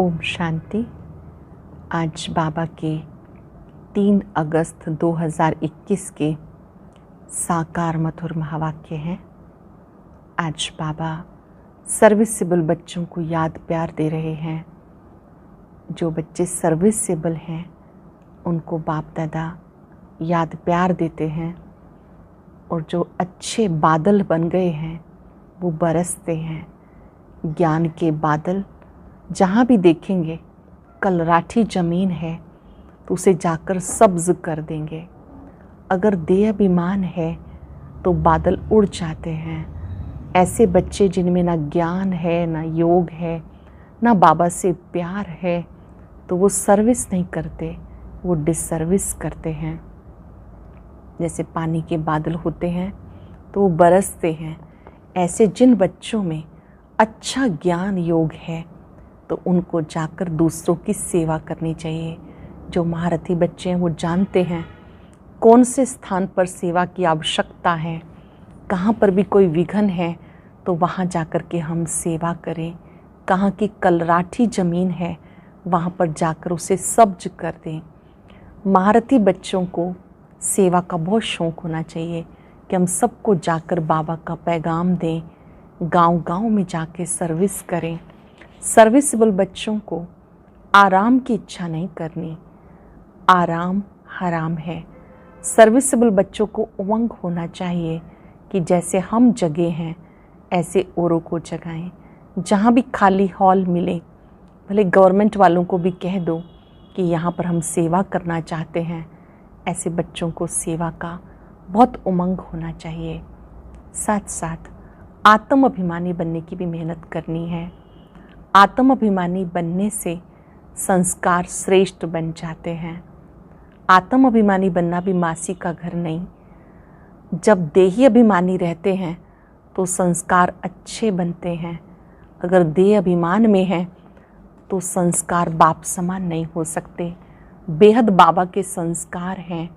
ओम शांति। आज बाबा के 3 अगस्त 2021 के साकार मधुर महावाक्य हैं। आज बाबा सर्विसेबल बच्चों को याद प्यार दे रहे हैं। जो बच्चे सर्विसेबल हैं उनको बाप दादा याद प्यार देते हैं, और जो अच्छे बादल बन गए हैं वो बरसते हैं। ज्ञान के बादल जहाँ भी देखेंगे, कलराठी ज़मीन है तो उसे जाकर सब्ज़ कर देंगे। अगर देह अभिमान है तो बादल उड़ जाते हैं। ऐसे बच्चे जिनमें ना ज्ञान है, ना योग है, ना बाबा से प्यार है, तो वो सर्विस नहीं करते, वो डिसर्विस करते हैं। जैसे पानी के बादल होते हैं तो वो बरसते हैं। ऐसे जिन बच्चों में अच्छा ज्ञान योग है तो उनको जाकर दूसरों की सेवा करनी चाहिए। जो महारथी बच्चे हैं वो जानते हैं कौन से स्थान पर सेवा की आवश्यकता है, कहाँ पर भी कोई विघ्न है तो वहाँ जाकर के हम सेवा करें। कहाँ की कलराठी ज़मीन है वहाँ पर जाकर उसे सब्ज कर दें। महारथी बच्चों को सेवा का बहुत शौक़ होना चाहिए कि हम सबको जाकर बाबा का पैगाम दें, गांव-गांव में जाके सर्विस करें। सर्विसेबल बच्चों को आराम की इच्छा नहीं करनी, आराम हराम है। सर्विसेबल बच्चों को उमंग होना चाहिए कि जैसे हम जगे हैं ऐसे औरों को जगाएं। जहाँ भी खाली हॉल मिले, भले गवर्नमेंट वालों को भी कह दो कि यहाँ पर हम सेवा करना चाहते हैं। ऐसे बच्चों को सेवा का बहुत उमंग होना चाहिए। साथ साथ आत्म अभिमानी बनने की भी मेहनत करनी है। आत्म अभिमानी बनने से संस्कार श्रेष्ठ बन जाते हैं। आत्म अभिमानी बनना भी मासी का घर नहीं। जब देही अभिमानी रहते हैं तो संस्कार अच्छे बनते हैं। अगर देह अभिमान में है तो संस्कार बाप समान नहीं हो सकते। बेहद बाबा के संस्कार हैं।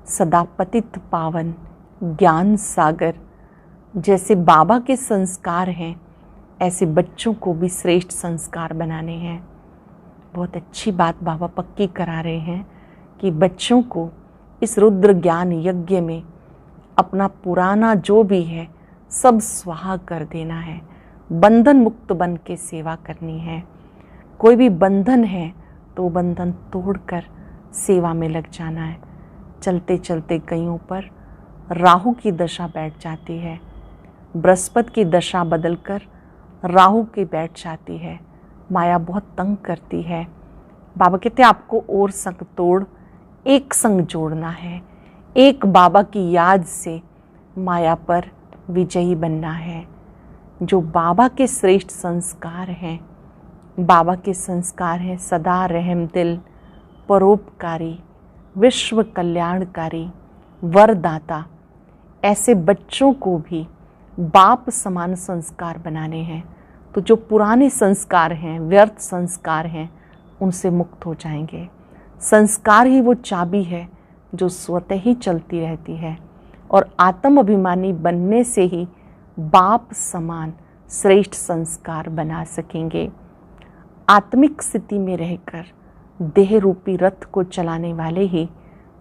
सदा पतित पावन ज्ञान सागर, जैसे बाबा के संस्कार हैं ऐसे बच्चों को भी श्रेष्ठ संस्कार बनाने हैं। बहुत अच्छी बात बाबा पक्की करा रहे हैं कि बच्चों को इस रुद्र ज्ञान यज्ञ में अपना पुराना जो भी है सब स्वाहा कर देना है। बंधन मुक्त बन के सेवा करनी है। कोई भी बंधन है तो बंधन तोड़कर सेवा में लग जाना है। चलते चलते कईयों पर राहु की दशा बैठ जाती है। बृहस्पति की दशा बदलकर राहु की बैठ जाती है। माया बहुत तंग करती है। बाबा कहते हैं आपको और संग तोड़ एक संग जोड़ना है। एक बाबा की याद से माया पर विजयी बनना है। जो बाबा के श्रेष्ठ संस्कार हैं, बाबा के संस्कार हैं सदा रहम दिल, परोपकारी, विश्व कल्याणकारी, वरदाता। ऐसे बच्चों को भी बाप समान संस्कार बनाने हैं। तो जो पुराने संस्कार हैं, व्यर्थ संस्कार हैं, उनसे मुक्त हो जाएंगे। संस्कार ही वो चाबी है जो स्वतः ही चलती रहती है, और आत्म अभिमानी बनने से ही बाप समान श्रेष्ठ संस्कार बना सकेंगे। आत्मिक स्थिति में रहकर देह रूपी रथ को चलाने वाले ही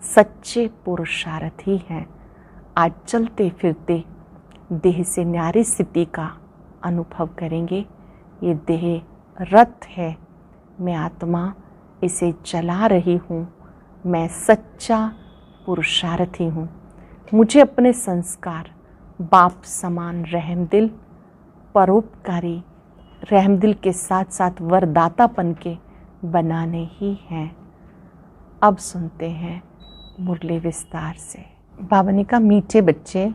सच्चे पुरुषार्थी हैं। आज चलते फिरते देह से न्यारी स्थिति का अनुभव करेंगे। ये देह रथ है, मैं आत्मा इसे चला रही हूँ। मैं सच्चा पुरुषार्थी हूँ। मुझे अपने संस्कार बाप समान रहम दिल, परोपकारी, रहम दिल के साथ साथ वरदातापन के बनाने ही हैं। अब सुनते हैं मुरली विस्तार से। बाबा ने कहा, मीठे बच्चे,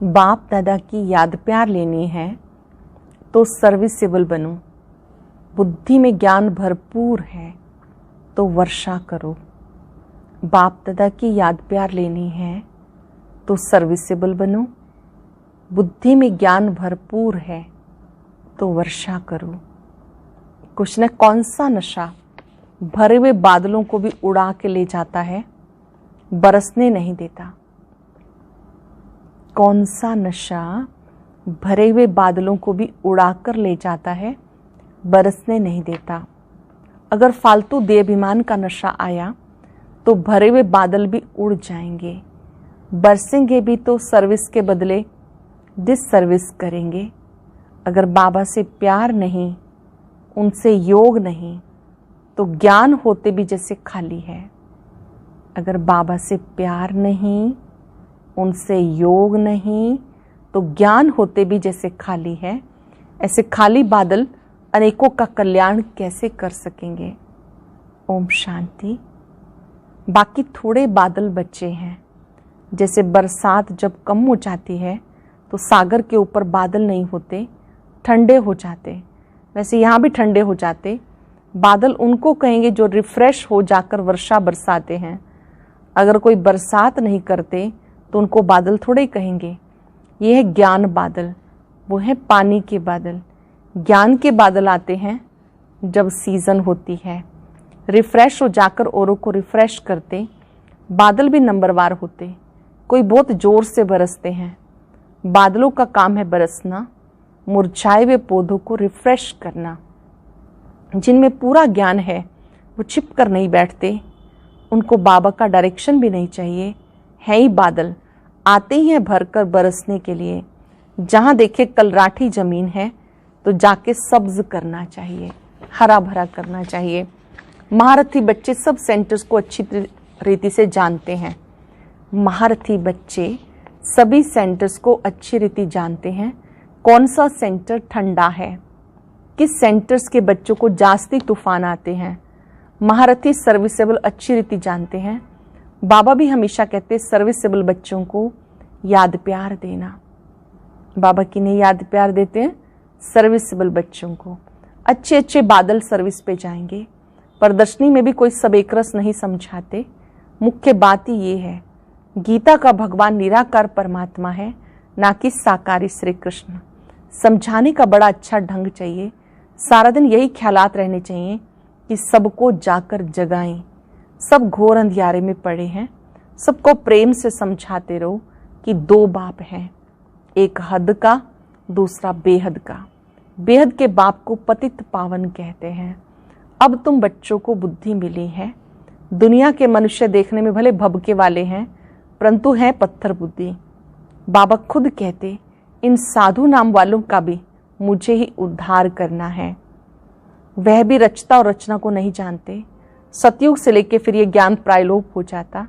बाप दादा की याद प्यार लेनी है तो सर्विसेबल बनो। बुद्धि में ज्ञान भरपूर है तो वर्षा करो। बाप दादा की याद प्यार लेनी है तो सर्विसेबल बनो। बुद्धि में ज्ञान भरपूर है तो वर्षा करो। कुछ न कौन सा नशा भरे हुए बादलों को भी उड़ा के ले जाता है, बरसने नहीं देता। कौन सा नशा भरे हुए बादलों को भी उड़ाकर ले जाता है, बरसने नहीं देता। अगर फालतू देहाभिमान का नशा आया तो भरे हुए बादल भी उड़ जाएंगे। बरसेंगे भी तो सर्विस के बदले डिससर्विस करेंगे। अगर बाबा से प्यार नहीं, उनसे योग नहीं, तो ज्ञान होते भी जैसे खाली है। अगर बाबा से प्यार नहीं, उनसे योग नहीं, तो ज्ञान होते भी जैसे खाली है। ऐसे खाली बादल अनेकों का कल्याण कैसे कर सकेंगे। ओम शांति। बाकी थोड़े बादल बचे हैं। जैसे बरसात जब कम हो जाती है तो सागर के ऊपर बादल नहीं होते, ठंडे हो जाते, वैसे यहाँ भी ठंडे हो जाते। बादल उनको कहेंगे जो रिफ्रेश हो जाकर वर्षा बरसाते हैं। अगर कोई बरसात नहीं करते तो उनको बादल थोड़े ही कहेंगे। ये है ज्ञान बादल, वो है पानी के बादल। ज्ञान के बादल आते हैं जब सीजन होती है, रिफ्रेश हो जाकर औरों को रिफ्रेश करते। बादल भी नंबरवार होते, कोई बहुत जोर से बरसते हैं। बादलों का काम है बरसना, मुरझाए हुए पौधों को रिफ्रेश करना। जिनमें पूरा ज्ञान है वो छिप कर नहीं बैठते, उनको बाबा का डायरेक्शन भी नहीं चाहिए। है ही बादल, आते ही हैं भरकर बरसने के लिए। जहाँ देखे कलराठी जमीन है तो जाके सब्ज करना चाहिए, हरा भरा करना चाहिए। महारथी बच्चे सब सेंटर्स को अच्छी रीति से जानते हैं। महारथी बच्चे सभी सेंटर्स को अच्छी रीति जानते हैं। कौन सा सेंटर ठंडा है, किस सेंटर्स के बच्चों को जास्ती तूफान आते हैं। महारथी सर्विसेबल अच्छी रीति जानते हैं। बाबा भी हमेशा कहते सर्विसेबल बच्चों को याद प्यार देना। बाबा किन्हें याद प्यार देते हैं? सर्विसेबल बच्चों को। अच्छे अच्छे बादल सर्विस पे जाएंगे। प्रदर्शनी में भी कोई सबेकरस नहीं समझाते। मुख्य बात ही ये है, गीता का भगवान निराकार परमात्मा है, ना कि साकारी श्री कृष्ण। समझाने का बड़ा अच्छा ढंग चाहिए। सारा दिन यही ख्यालात रहने चाहिए कि सबको जाकर जगाएं। सब घोर अंधियारे में पड़े हैं, सबको प्रेम से समझाते रहो कि दो बाप हैं, एक हद का, दूसरा बेहद का। बेहद के बाप को पतित पावन कहते हैं। अब तुम बच्चों को बुद्धि मिली है। दुनिया के मनुष्य देखने में भले भभके वाले हैं, परंतु हैं पत्थर बुद्धि। बाबा खुद कहते इन साधु नाम वालों का भी मुझे ही उद्धार करना है। वह भी रचता और रचना को नहीं जानते। सतयुग से लेके फिर ये ज्ञान प्रायलोप हो जाता,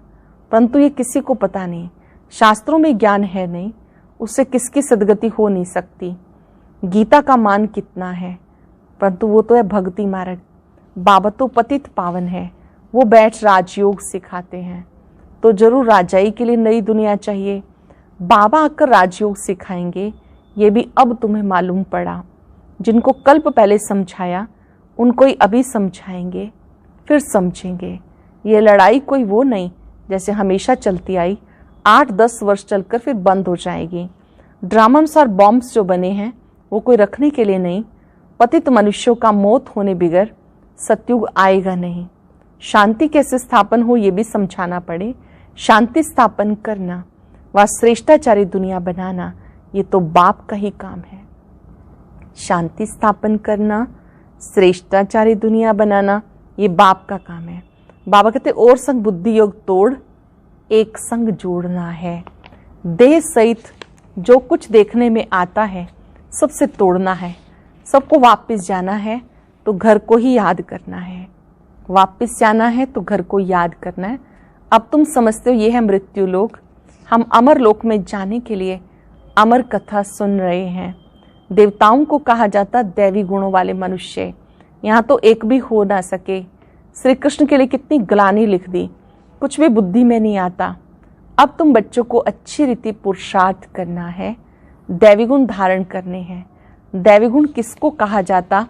परंतु ये किसी को पता नहीं। शास्त्रों में ज्ञान है नहीं, उससे किसकी सदगति हो नहीं सकती। गीता का मान कितना है, परंतु वो तो है भक्ति मार्ग। बाबा तो पतित पावन है, वो बैठ राजयोग सिखाते हैं। तो जरूर राजाई के लिए नई दुनिया चाहिए। बाबा आकर राजयोग सिखाएंगे, ये भी अब तुम्हें मालूम पड़ा। जिनको कल्प पहले समझाया उनको ही अभी समझाएंगे, फिर समझेंगे। ये लड़ाई कोई वो नहीं जैसे हमेशा चलती आई, 8-10 वर्ष चलकर फिर बंद हो जाएगी। ड्रामा अनुसार बॉम्ब्स जो बने हैं वो कोई रखने के लिए नहीं। पतित मनुष्यों का मौत होने बिगर सतयुग आएगा नहीं। शांति कैसे स्थापन हो ये भी समझाना पड़े। शांति स्थापन करना व श्रेष्ठाचारी दुनिया बनाना ये तो बाप का ही काम है। शांति स्थापन करना, श्रेष्ठाचारी दुनिया बनाना ये बाप का काम है। बाबा कहते और संग बुद्धि योग तोड़, एक संग जोड़ना है। देह सहित जो कुछ देखने में आता है सबसे तोड़ना है। सबको वापस जाना है तो घर को ही याद करना है। वापस जाना है तो घर को याद करना है। अब तुम समझते हो ये है मृत्यु लोक। हम अमर लोक में जाने के लिए अमर कथा सुन रहे हैं। देवताओं को कहा जाता दैवी गुणों वाले मनुष्य, यहाँ तो एक भी हो ना सके। श्री कृष्ण के लिए कितनी ग्लानि लिख दी, कुछ भी बुद्धि में नहीं आता। अब तुम बच्चों को अच्छी रीति पुरुषार्थ करना है, दैवी गुण धारण करने हैं। दैवी गुण किसको कहा जाता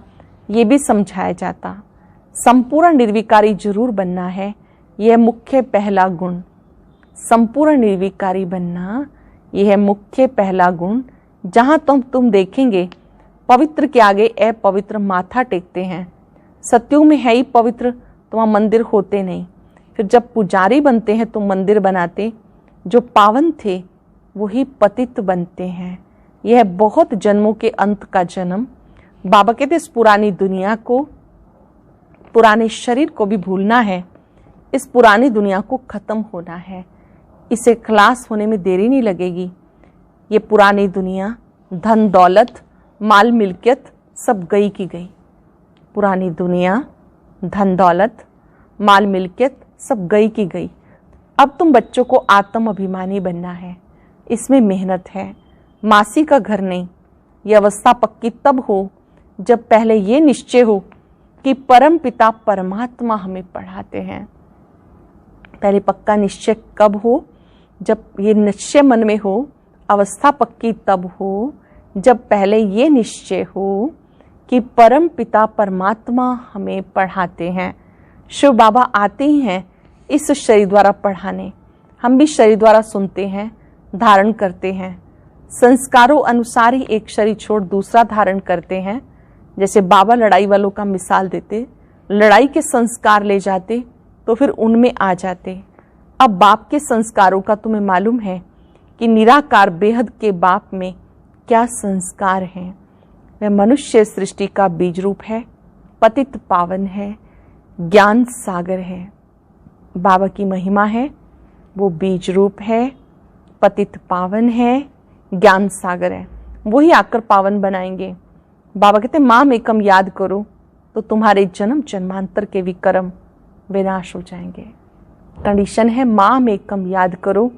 ये भी समझाया जाता। संपूर्ण निर्विकारी जरूर बनना है, यह मुख्य पहला गुण। संपूर्ण निर्विकारी बनना यह है मुख्य पहला गुण। जहाँ तुम देखेंगे पवित्र के आगे अपवित्र माथा टेकते हैं। सतयुग में है ही पवित्र तो वहाँ मंदिर होते नहीं। फिर जब पुजारी बनते हैं तो मंदिर बनाते। जो पावन थे वही पतित बनते हैं। यह बहुत जन्मों के अंत का जन्म। बाबा कहते इस पुरानी दुनिया को, पुराने शरीर को भी भूलना है, इस पुरानी दुनिया को खत्म होना है, इसे खलास होने में देरी नहीं लगेगी। ये पुरानी दुनिया, धन दौलत, माल मिल्कियत सब गई की गई। पुरानी दुनिया, धन दौलत, माल मिल्कियत सब गई की गई। अब तुम बच्चों को आत्म अभिमानी बनना है, इसमें मेहनत है, मासी का घर नहीं। ये अवस्था पक्की तब हो जब पहले ये निश्चय हो कि परम पिता परमात्मा हमें पढ़ाते हैं। पहले पक्का निश्चय कब हो? जब ये निश्चय मन में हो। अवस्था पक्की तब हो जब पहले ये निश्चय हो कि परम पिता परमात्मा हमें पढ़ाते हैं। शिव बाबा आते ही हैं इस शरीर द्वारा पढ़ाने, हम भी शरीर द्वारा सुनते हैं, धारण करते हैं। संस्कारों अनुसार ही एक शरीर छोड़ दूसरा धारण करते हैं। जैसे बाबा लड़ाई वालों का मिसाल देते, लड़ाई के संस्कार ले जाते तो फिर उनमें आ जाते। अब बाप के संस्कारों का तुम्हें मालूम है कि निराकार बेहद के बाप में क्या संस्कार हैं। वह मनुष्य सृष्टि का बीज रूप है, पतित पावन है, ज्ञान सागर है। बाबा की महिमा है, वो बीज रूप है, पतित पावन है, ज्ञान सागर है। वही आकर पावन बनाएंगे। बाबा कहते माम एकम याद करो तो तुम्हारे जन्म जन्मांतर के विकर्म विनाश हो जाएंगे। कंडीशन है माम एकम याद करो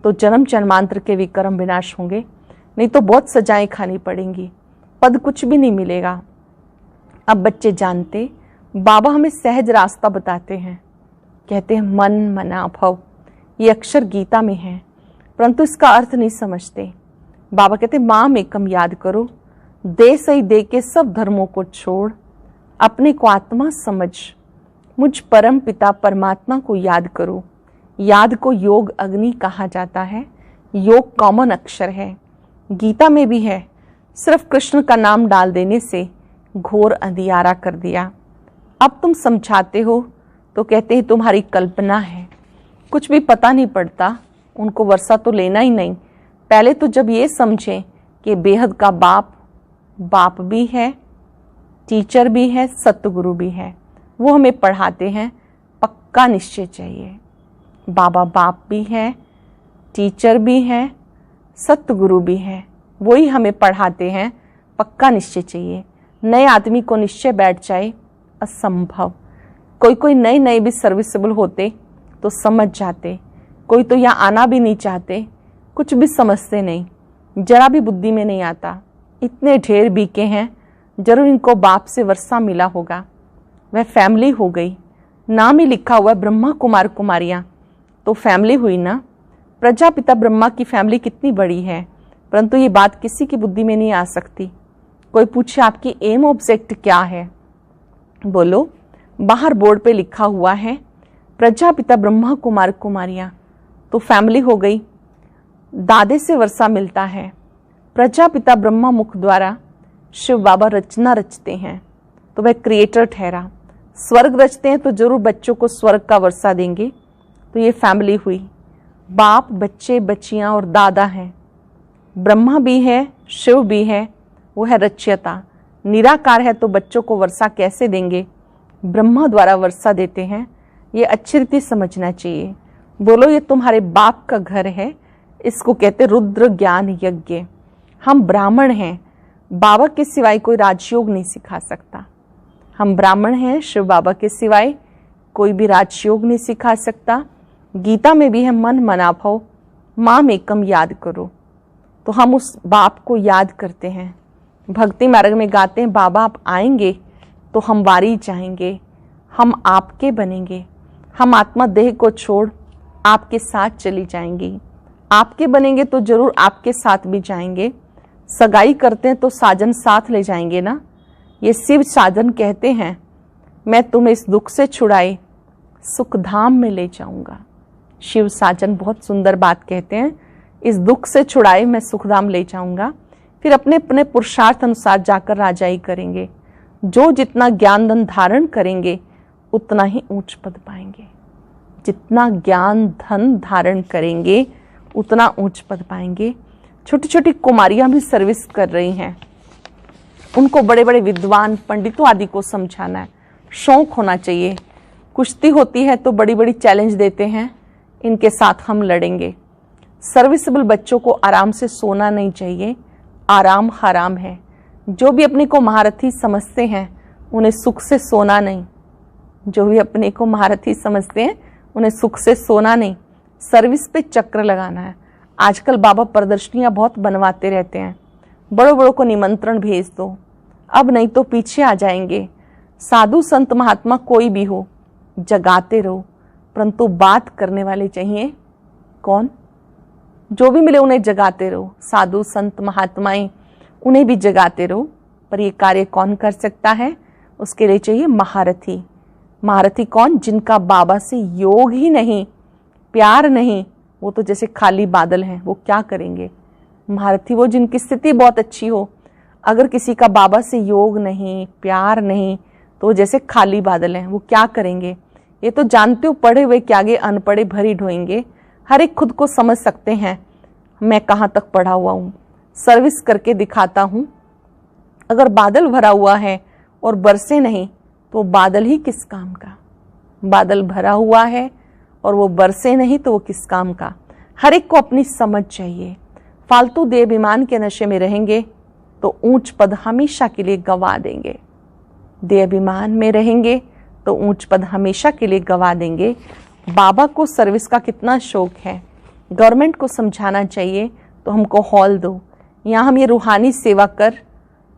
तो जन्म जन्मांतर के विकर्म विनाश होंगे, नहीं तो बहुत सजाएं खानी पड़ेंगी, पद कुछ भी नहीं मिलेगा। अब बच्चे जानते, बाबा हमें सहज रास्ता बताते हैं। कहते हैं मन मना भव, ये अक्षर गीता में है, परंतु इसका अर्थ नहीं समझते। बाबा कहते माम एकम याद करो, दे सही दे के सब धर्मों को छोड़, अपने को आत्मा समझ, मुझ परम पिता परमात्मा को याद करो। याद को योग अग्नि कहा जाता है। योग कॉमन अक्षर है, गीता में भी है। सिर्फ कृष्ण का नाम डाल देने से घोर अंधियारा कर दिया। अब तुम समझाते हो तो कहते हैं तुम्हारी कल्पना है, कुछ भी पता नहीं पड़ता। उनको वर्षा तो लेना ही नहीं। पहले तो जब ये समझें कि बेहद का बाप भी है, टीचर भी है, सतगुरु भी है, वो हमें पढ़ाते हैं, पक्का निश्चय चाहिए। बाबा बाप भी है, टीचर भी है, सतगुरु भी है, वही हमें पढ़ाते हैं, पक्का निश्चय चाहिए। नए आदमी को निश्चय बैठ जाए असंभव। कोई नए भी सर्विसेबल होते तो समझ जाते, कोई तो यहाँ आना भी नहीं चाहते, कुछ भी समझते नहीं, जरा भी बुद्धि में नहीं आता। इतने ढेर बीके हैं, जरूर इनको बाप से वर्षा मिला होगा। वह फैमिली हो गई, नाम ही लिखा हुआ ब्रह्मा कुमार कुमारियाँ, तो फैमिली हुई ना। प्रजापिता ब्रह्मा की फैमिली कितनी बड़ी है, परंतु ये बात किसी की बुद्धि में नहीं आ सकती। कोई पूछे आपकी एम ऑब्जेक्ट क्या है, बोलो बाहर बोर्ड पे लिखा हुआ है प्रजापिता ब्रह्मा कुमार कुमारियाँ, तो फैमिली हो गई। दादे से वर्षा मिलता है, प्रजापिता ब्रह्मा मुख द्वारा शिव बाबा रचना रचते हैं तो वह क्रिएटर ठहरा। स्वर्ग रचते हैं तो जरूर बच्चों को स्वर्ग का वर्षा देंगे, तो ये फैमिली हुई। बाप, बच्चे, बच्चियाँ और दादा हैं। ब्रह्मा भी है, शिव भी है, वो है रच्यता। निराकार है तो बच्चों को वर्षा कैसे देंगे? ब्रह्मा द्वारा वर्षा देते हैं। ये अच्छी रीति समझना चाहिए। बोलो ये तुम्हारे बाप का घर है, इसको कहते रुद्र ज्ञान यज्ञ। हम ब्राह्मण हैं, बाबा के सिवाय कोई राजयोग नहीं सिखा सकता। हम ब्राह्मण हैं, शिव बाबा के सिवाय कोई भी राजयोग नहीं सिखा सकता। गीता में भी है मन मना भव, माम एकम याद करो, तो हम उस बाप को याद करते हैं। भक्ति मार्ग में गाते हैं बाबा आप आएंगे तो हम वारी जाएंगे, हम आपके बनेंगे, हम आत्मा देह को छोड़ आपके साथ चली जाएंगी। आपके बनेंगे तो जरूर आपके साथ भी जाएंगे। सगाई करते हैं तो साजन साथ ले जाएंगे ना। ये शिव साजन कहते हैं मैं तुम्हें इस दुख से छुड़ाए सुख धाम में ले जाऊंगा। शिव साजन बहुत सुंदर बात कहते हैं, इस दुख से छुड़ाए मैं सुखधाम ले जाऊंगा। फिर अपने अपने पुरुषार्थ अनुसार जाकर राजाई करेंगे। जो जितना ज्ञान धन धारण करेंगे उतना ही ऊंच पद पाएंगे। जितना ज्ञान धन धारण करेंगे उतना ऊंच पद पाएंगे। छोटी छोटी कुमारियां भी सर्विस कर रही हैं। उनको बड़े बड़े विद्वान पंडितों आदि को समझाना है, शौक होना चाहिए। कुश्ती होती है तो बड़ी बड़ी चैलेंज देते हैं, इनके साथ हम लड़ेंगे। सर्विसेबल बच्चों को आराम से सोना नहीं चाहिए, आराम हराम है। जो भी अपने को महारथी समझते हैं उन्हें सुख से सोना नहीं, जो भी अपने को महारथी समझते हैं उन्हें सुख से सोना नहीं, सर्विस पे चक्र लगाना है। आजकल बाबा प्रदर्शनियां बहुत बनवाते रहते हैं, बड़ों बड़ों को निमंत्रण भेज दो, अब नहीं तो पीछे आ जाएंगे। साधु संत महात्मा कोई भी हो, जगाते रहो, परंतु बात करने वाले चाहिए कौन? जो भी मिले उन्हें जगाते रहो। साधु संत महात्माएं, उन्हें भी जगाते रहो, पर ये कार्य कौन कर सकता है? उसके लिए चाहिए महारथी। महारथी कौन? जिनका बाबा से योग ही नहीं, प्यार नहीं, वो तो जैसे खाली बादल हैं, वो क्या करेंगे? महारथी वो जिनकी स्थिति बहुत अच्छी हो, अगर किसी का बाबा से योग नहीं, प्यार नहीं, तो जैसे खाली बादल हैं, वो क्या करेंगे? ये तो जानते हो, पढ़े हुए के आगे अनपढ़े भरी ढोएंगे। हर एक खुद को समझ सकते हैं, मैं कहाँ तक पढ़ा हुआ हूँ, सर्विस करके दिखाता हूँ। अगर बादल भरा हुआ है और बरसे नहीं तो बादल ही किस काम का? बादल भरा हुआ है और वो बरसे नहीं तो वो किस काम का? हर एक को अपनी समझ चाहिए। फालतू देहाभिमान के नशे में रहेंगे तो ऊंच पद हमेशा के लिए गवा देंगे। देहाभिमान में रहेंगे तो ऊंच पद हमेशा के लिए गवा देंगे। बाबा को सर्विस का कितना शौक है, गवर्नमेंट को समझाना चाहिए तो हमको हॉल दो, यहाँ हम ये रूहानी सेवा कर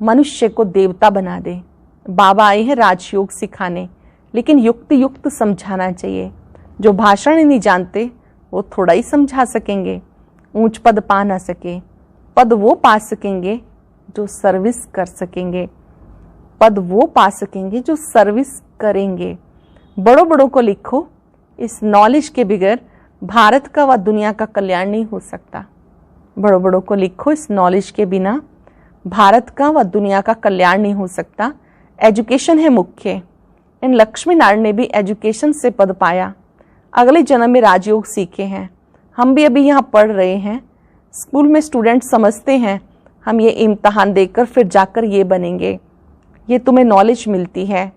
मनुष्य को देवता बना दे। बाबा आए हैं राजयोग सिखाने, लेकिन युक्ति युक्त समझाना चाहिए। जो भाषण ही नहीं जानते वो थोड़ा ही समझा सकेंगे। ऊंच पद पा ना सके, पद वो पा सकेंगे जो सर्विस कर सकेंगे, पद वो पा सकेंगे जो सर्विस करेंगे। बड़ों बड़ों को लिखो, इस नॉलेज के बगैर भारत का व दुनिया का कल्याण नहीं हो सकता। बड़ों बड़ों को लिखो, इस नॉलेज के बिना भारत का व दुनिया का कल्याण नहीं हो सकता। एजुकेशन है मुख्य। इन लक्ष्मी नारायण ने भी एजुकेशन से पद पाया, अगले जन्म में राजयोग सीखे हैं। हम भी अभी यहाँ पढ़ रहे हैं, स्कूल में स्टूडेंट समझते हैं हम ये इम्तहान देकर फिर जाकर ये बनेंगे। ये तुम्हें नॉलेज मिलती है,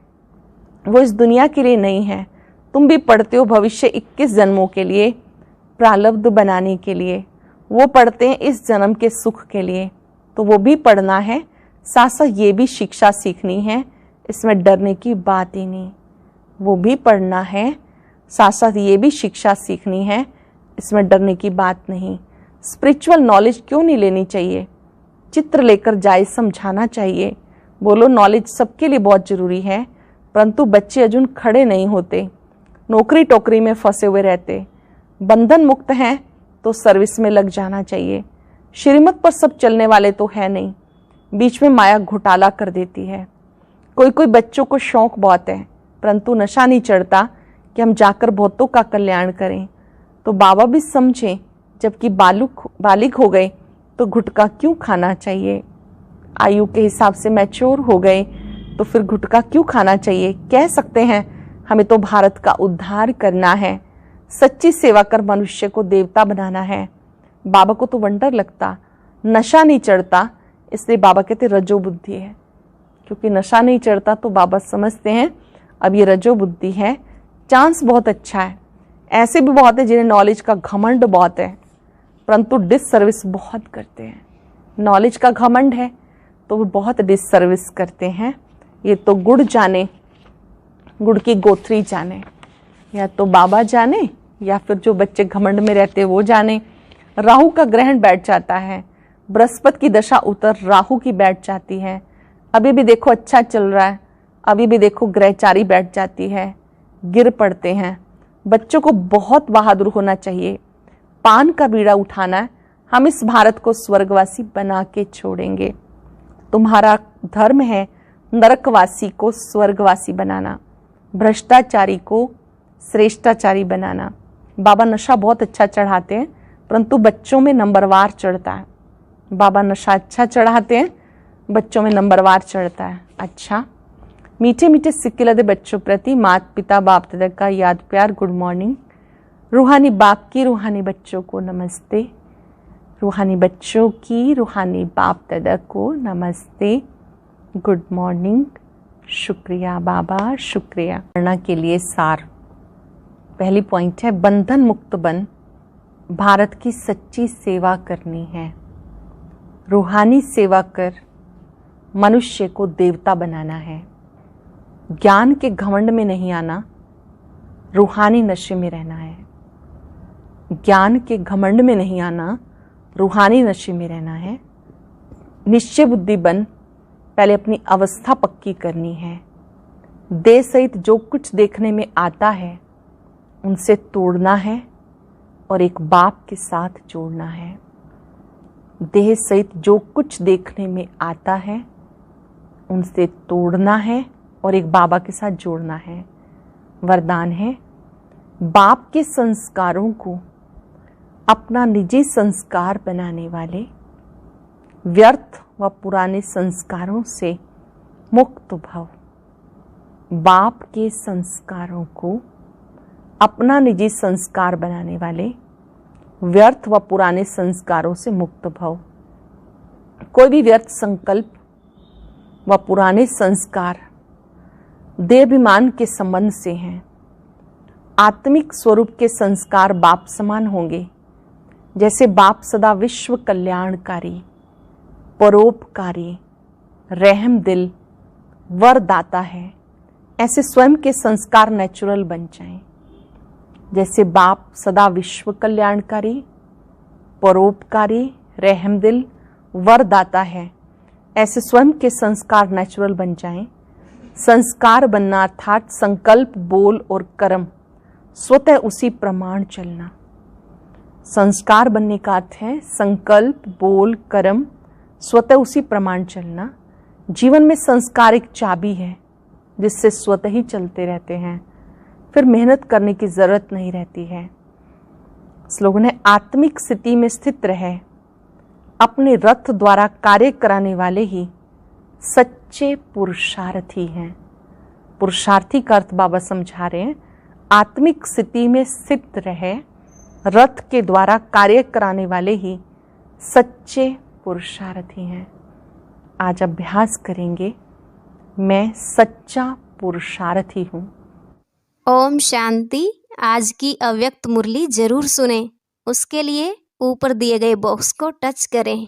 वो इस दुनिया के लिए नहीं है। तुम भी पढ़ते हो भविष्य 21 जन्मों के लिए, प्रारब्ध बनाने के लिए। वो पढ़ते हैं इस जन्म के सुख के लिए, तो वो भी पढ़ना है। साथ साथ ये भी शिक्षा सीखनी है, इसमें डरने की बात ही नहीं। वो भी पढ़ना है, साथ साथ ये भी शिक्षा सीखनी है, इसमें डरने की बात नहीं। स्पिरिचुअल नॉलेज क्यों नहीं लेनी चाहिए? चित्र लेकर जाए समझाना चाहिए। बोलो नॉलेज सबके लिए बहुत जरूरी है, परंतु बच्चे अजून खड़े नहीं होते, नौकरी टोकरी में फंसे हुए रहते। बंधन मुक्त हैं तो सर्विस में लग जाना चाहिए। श्रीमत पर सब चलने वाले तो है नहीं, बीच में माया घोटाला कर देती है। कोई कोई बच्चों को शौक बहुत है, परंतु नशा नहीं चढ़ता कि हम जाकर बहुतों का कल्याण करें। तो बाबा भी समझें, जबकि बालिग हो गए तो गुटखा क्यों खाना चाहिए? आयु के हिसाब से मैच्योर हो गए तो फिर गुटखा क्यों खाना चाहिए? कह सकते हैं हमें तो भारत का उद्धार करना है, सच्ची सेवा कर मनुष्य को देवता बनाना है। बाबा को तो वंडर लगता, नशा नहीं चढ़ता, इसलिए बाबा कहते रजो बुद्धि है। क्योंकि नशा नहीं चढ़ता तो बाबा समझते हैं अब ये रजो बुद्धि है। चांस बहुत अच्छा है, ऐसे भी बहुत है जिन्हें नॉलेज का घमंड बहुत है, परंतु डिससर्विस बहुत करते हैं। नॉलेज का घमंड है तो वो बहुत डिससर्विस करते हैं। ये तो गुड़ जाने, गुड़ की गोथरी जाने, या तो बाबा जाने या फिर जो बच्चे घमंड में रहते वो जाने। राहु का ग्रहण बैठ जाता है, बृहस्पति की दशा उतर राहु की बैठ जाती है। अभी भी देखो अच्छा चल रहा है, अभी भी देखो ग्रहचारी बैठ जाती है, गिर पड़ते हैं। बच्चों को बहुत बहादुर होना चाहिए, पान का बीड़ा उठाना है। हम इस भारत को स्वर्गवासी बना के छोड़ेंगे। तुम्हारा धर्म है नरकवासी को स्वर्गवासी बनाना, भ्रष्टाचारी को श्रेष्ठाचारी बनाना। बाबा नशा बहुत अच्छा चढ़ाते हैं, परंतु बच्चों में नंबरवार चढ़ता है। बाबा नशा अच्छा चढ़ाते हैं, बच्चों में नंबरवार चढ़ता है। अच्छा, मीठे मीठे सिक्के लदे बच्चों प्रति माता पिता बाप दादा का याद प्यार गुड मॉर्निंग। रूहानी बाप की रूहानी बच्चों को नमस्ते, रूहानी बच्चों की रूहानी बाप दादा को नमस्ते। Good morning. शुक्रिया बाबा, शुक्रिया। प्रेरणा के लिए सार। पहली पॉइंट है, बंधन मुक्त बन भारत की सच्ची सेवा करनी है। रूहानी सेवा कर मनुष्य को देवता बनाना है। ज्ञान के घमंड में नहीं आना, रूहानी नशे में रहना है। ज्ञान के घमंड में नहीं आना, रूहानी नशे में रहना है। निश्चय बुद्धि बन पहले अपनी अवस्था पक्की करनी है। देह सहित जो कुछ देखने में आता है उनसे तोड़ना है और एक बाप के साथ जोड़ना है। देह सहित जो कुछ देखने में आता है उनसे तोड़ना है और एक बाबा के साथ जोड़ना है। वरदान है, बाप के संस्कारों को अपना निजी संस्कार बनाने वाले, व्यर्थ व पुराने संस्कारों से मुक्त भव। बाप के संस्कारों को अपना निजी संस्कार बनाने वाले, व्यर्थ व पुराने संस्कारों से मुक्त भव। कोई भी व्यर्थ संकल्प व पुराने संस्कार देहाभिमान के संबंध से हैं। आत्मिक स्वरूप के संस्कार बाप समान होंगे। जैसे बाप सदा विश्व कल्याणकारी, परोपकारी, रहम दिल, वरदाता है, ऐसे स्वयं के संस्कार नेचुरल बन जाएं। जैसे बाप सदा विश्व कल्याणकारी, परोपकारी, रहमदिल, वरदाता है, ऐसे स्वयं के संस्कार नेचुरल बन जाएं। संस्कार बनना अर्थात संकल्प, बोल और कर्म स्वतः उसी प्रमाण चलना। संस्कार बनने का अर्थ है संकल्प, बोल, कर्म स्वतः उसी प्रमाण चलना। जीवन में संस्कार एक चाबी है जिससे स्वतः ही चलते रहते हैं, फिर मेहनत करने की जरूरत नहीं रहती है। स्लोगन है, आत्मिक स्थिति में स्थित रहे अपने रथ द्वारा कार्य कराने वाले ही सच्चे पुरुषार्थी हैं। पुरुषार्थी का अर्थ बाबा समझा रहे हैं, आत्मिक स्थिति में स्थित रहे रथ के द्वारा कार्य कराने वाले ही सच्चे पुरुषार्थी हैं। आज अभ्यास करेंगे, मैं सच्चा पुरुषार्थी हूँ। ओम शांति। आज की अव्यक्त मुरली जरूर सुने। उसके लिए ऊपर दिए गए बॉक्स को टच करें।